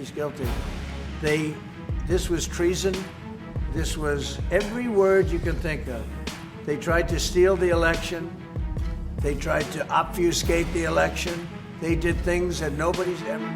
He's guilty. This was treason. This was every word you can think of. They tried to steal the election. They tried to obfuscate the election. They did things that nobody's ever.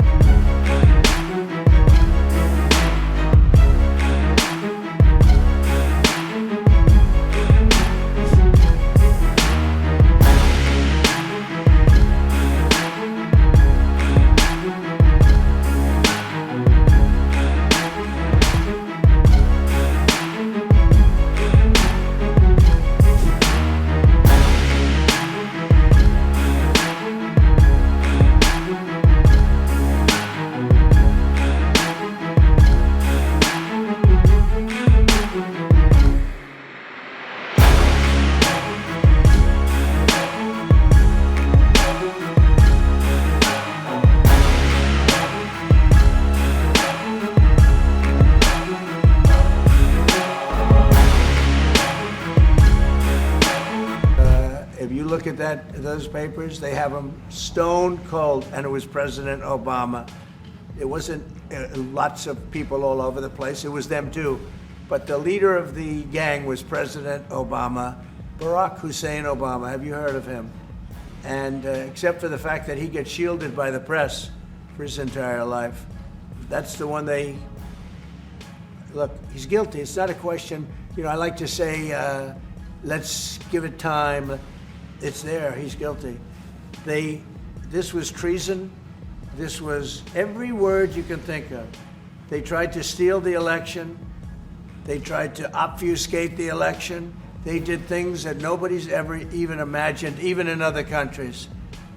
If you look at those papers, they have them stone cold, and it was President Obama. It wasn't lots of people all over the place. It was them too. But the leader of the gang was President Obama, Barack Hussein Obama. Have you heard of him? And except for the fact that he gets shielded by the press for his entire life, that's the one they, look, he's guilty. It's not a question, I like to say, let's give it time. It's there, he's guilty. This was treason. This was every word you can think of. They tried to steal the election. They tried to obfuscate the election. They did things that nobody's ever even imagined, even in other countries.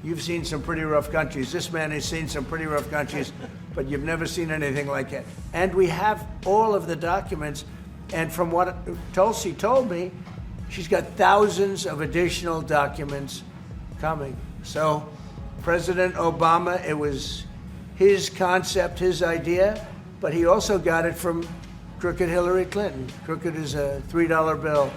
You've seen some pretty rough countries. This man has seen some pretty rough countries, but you've never seen anything like it. And we have all of the documents, and from what Tulsi told me, she's got thousands of additional documents coming. So President Obama, it was his concept, his idea, but he also got it from crooked Hillary Clinton. Crooked is a $3 bill.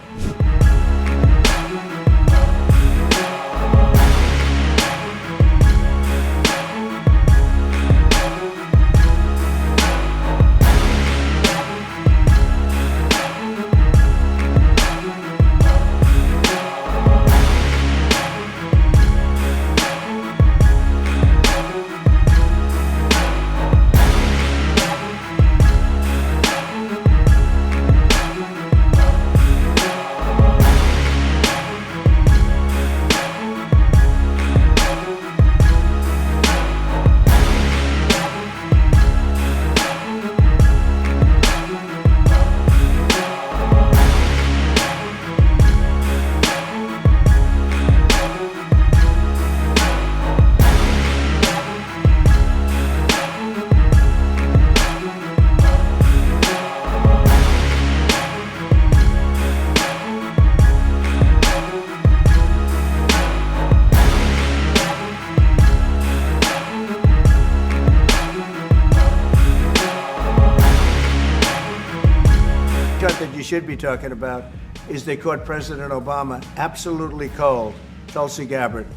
That you should be talking about is they caught President Obama absolutely cold, Tulsi Gabbard.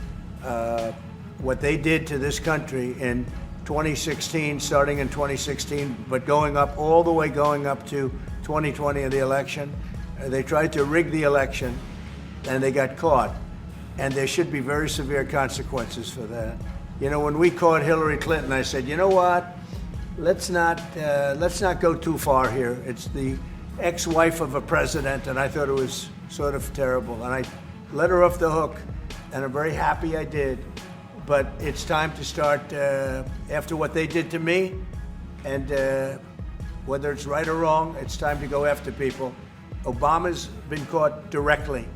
What they did to this country in 2016, starting in 2016, but going up all the way going up to 2020 in the election, they tried to rig the election and they got caught. And there should be very severe consequences for that. When we caught Hillary Clinton, I said, you know what? Let's not go too far here. It's the ex-wife of a president, and I thought it was sort of terrible. And I let her off the hook, and I'm very happy I did. But it's time to start, after what they did to me, and whether it's right or wrong, it's time to go after people. Obama's been caught directly.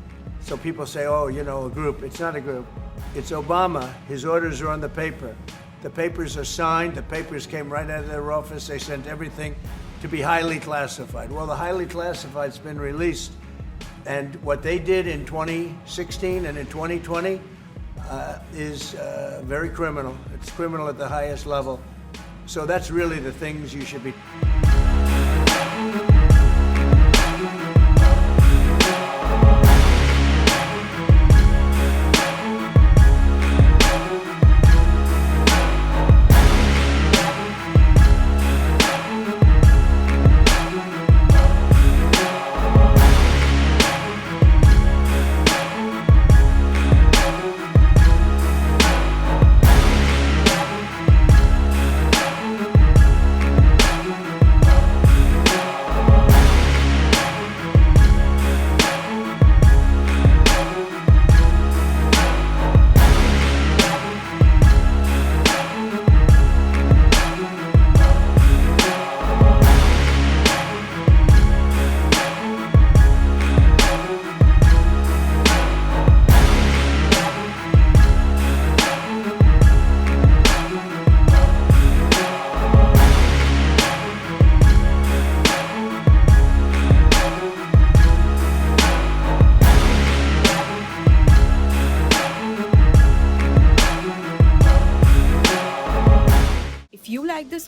So people say, oh, a group. It's not a group. It's Obama. His orders are on the paper. The papers are signed. The papers came right out of their office. They sent everything to be highly classified. Well, the highly classified's been released. And what they did in 2016 and in 2020 is very criminal. It's criminal at the highest level. So that's really the things you should be.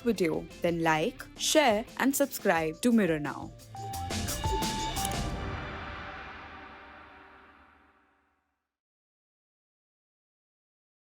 video, then like, share and subscribe to Mirror Now.